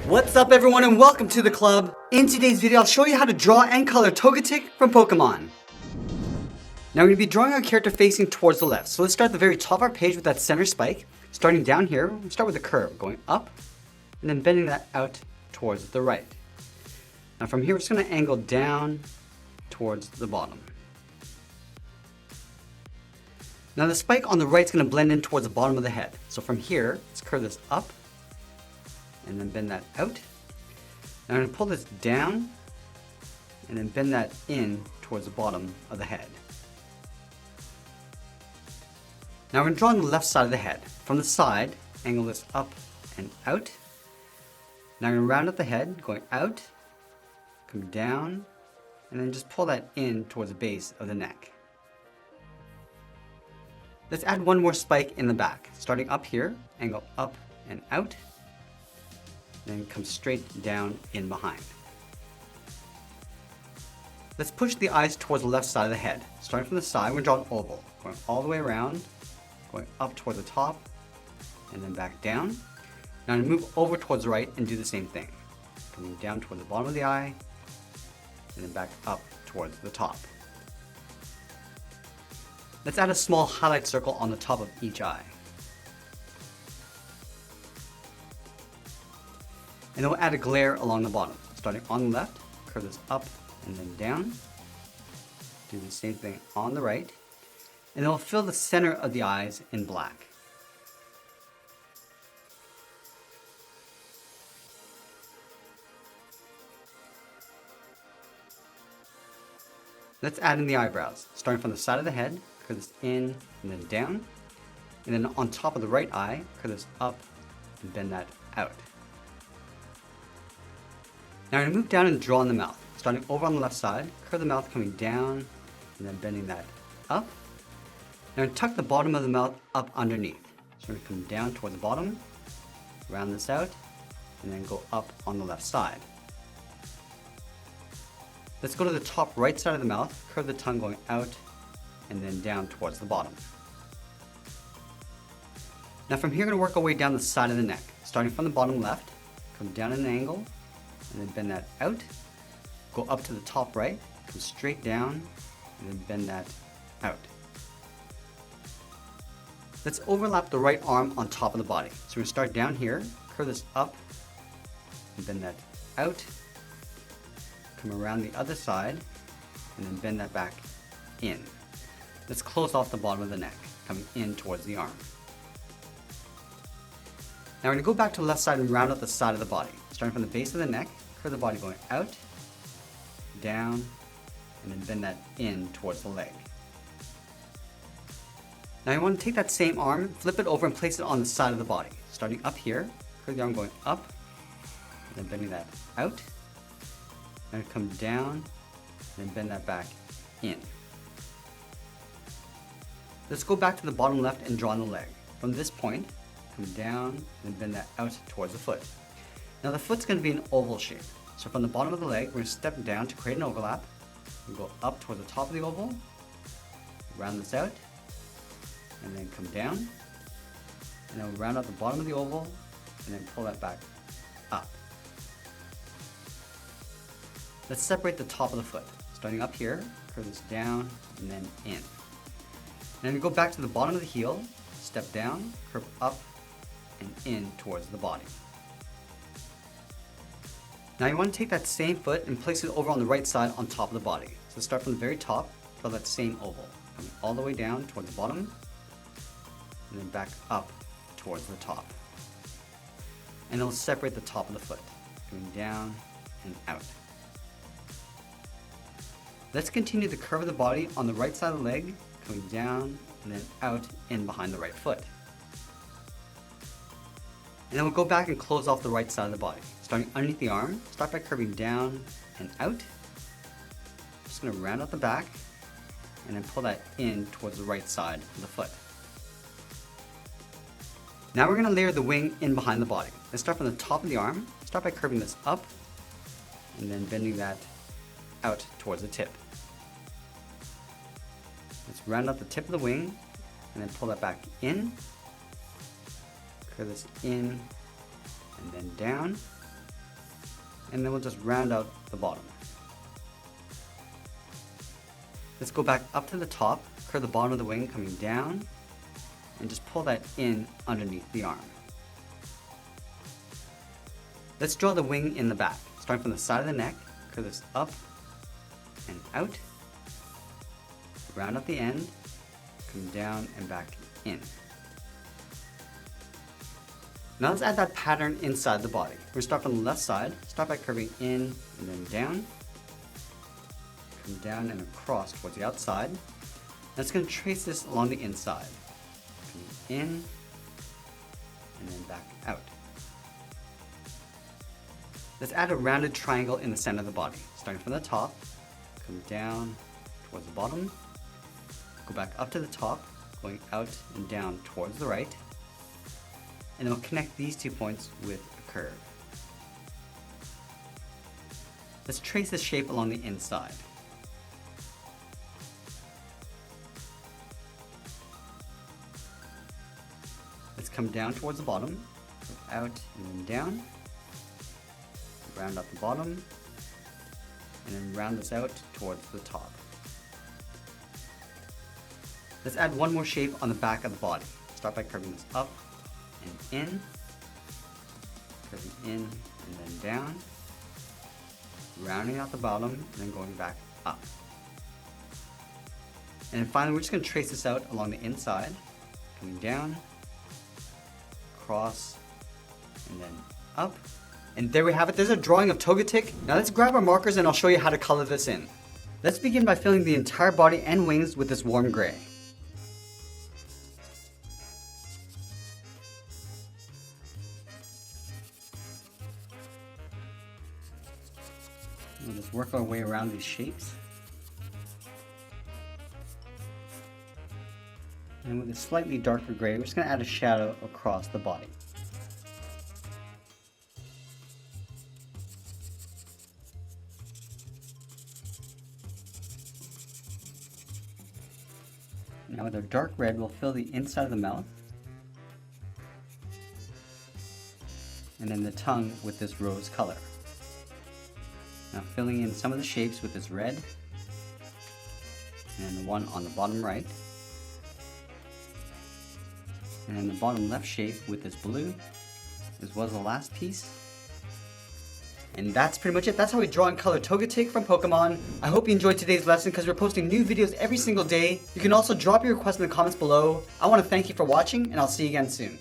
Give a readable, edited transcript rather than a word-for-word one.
What's up everyone and welcome to the club. In today's video I'll show you how to draw and color Togetic from Pokemon. Now we're going to be drawing our character facing towards the left. So let's start at the very top of our page with that center spike. Starting down here, we'll start with a curve going up and then bending that out towards the right. Now from here we're just going to angle down towards the bottom. Now the spike on the right is going to blend in towards the bottom of the head. So from here, let's curve this up and then bend that out. Now I'm going to pull this down and then bend that in towards the bottom of the head. Now we're going to draw on the left side of the head. From the side, angle this up and out. Now I'm going to round up the head, going out, come down, and then just pull that in towards the base of the neck. Let's add one more spike in the back. Starting up here, angle up and out, then come straight down in behind. Let's push the eyes towards the left side of the head. Starting from the side, we're going to draw an oval, going all the way around, going up towards the top, and then back down. Now I'm going to move over towards the right and do the same thing. Coming down towards the bottom of the eye, and then back up towards the top. Let's add a small highlight circle on the top of each eye. And then we'll add a glare along the bottom. Starting on the left, curve this up and then down. Do the same thing on the right. And then we'll fill the center of the eyes in black. Let's add in the eyebrows. Starting from the side of the head, curve this in and then down. And then on top of the right eye, curve this up and bend that out. Now I'm going to move down and draw in the mouth. Starting over on the left side, curve the mouth coming down and then bending that up. Now I'm going to tuck the bottom of the mouth up underneath. So we're going to come down toward the bottom, round this out, and then go up on the left side. Let's go to the top right side of the mouth, curve the tongue going out and then down towards the bottom. Now from here we're going to work our way down the side of the neck. Starting from the bottom left, come down at an angle, and then bend that out. Go up to the top right, come straight down, and then bend that out. Let's overlap the right arm on top of the body. So we're going to start down here, curve this up, and bend that out. Come around the other side, and then bend that back in. Let's close off the bottom of the neck, coming in towards the arm. Now we're going to go back to the left side and round out the side of the body. Starting from the base of the neck, curve the body going out, down, and then bend that in towards the leg. Now you want to take that same arm, flip it over and place it on the side of the body. Starting up here, curve the arm going up, and then bending that out. Now come down, and then bend that back in. Let's go back to the bottom left and draw on the leg. From this point, come down and bend that out towards the foot. Now the foot's going to be an oval shape. So from the bottom of the leg, we're going to step down to create an overlap. We'll go up towards the top of the oval, round this out, and then come down. And then we'll round out the bottom of the oval, and then pull that back up. Let's separate the top of the foot. Starting up here, curve this down, and then in. And then we go back to the bottom of the heel, step down, curve up, and in towards the body. Now you want to take that same foot and place it over on the right side on top of the body. So start from the very top, draw that same oval, coming all the way down towards the bottom, and then back up towards the top. And it'll separate the top of the foot, going down and out. Let's continue the curve of the body on the right side of the leg, coming down and then out in behind the right foot. And then we'll go back and close off the right side of the body. Starting underneath the arm, start by curving down and out. Just going to round out the back and then pull that in towards the right side of the foot. Now we're going to layer the wing in behind the body. Let's start from the top of the arm, start by curving this up and then bending that out towards the tip. Let's round out the tip of the wing and then pull that back in. Curve this in and then down. and then we'll just round out the bottom. Let's go back up to the top, curve the bottom of the wing coming down, and just pull that in underneath the arm. Let's draw the wing in the back, starting from the side of the neck, curve this up and out, round up the end, come down and back in. Now let's add that pattern inside the body. We're going to start from the left side, start by curving in and then down, come down and across towards the outside. Now it's going to trace this along the inside, coming in and then back out. Let's add a rounded triangle in the center of the body, starting from the top, come down towards the bottom, go back up to the top, going out and down towards the right, and then we'll connect these 2 points with a curve. Let's trace this shape along the inside. Let's come down towards the bottom, go out and then down, round up the bottom, and then round this out towards the top. Let's add one more shape on the back of the body. Start by curving this up and in, curving in and then down, rounding out the bottom and then going back up. And then finally we're just going to trace this out along the inside, coming down, across, and then up. And there we have it, there's a drawing of Togetic. Now let's grab our markers and I'll show you how to color this in. Let's begin by filling the entire body and wings with this warm gray. We'll just work our way around these shapes. And with a slightly darker gray, we're just going to add a shadow across the body. Now with our dark red, we'll fill the inside of the mouth, and then the tongue with this rose color. Now filling in some of the shapes with this red, and then the one on the bottom right, and then the bottom left shape with this blue, as well as the last piece. And that's pretty much it. That's how we draw and color Togetic from Pokemon. I hope you enjoyed today's lesson because we're posting new videos every single day. You can also drop your requests in the comments below. I want to thank you for watching, and I'll see you again soon.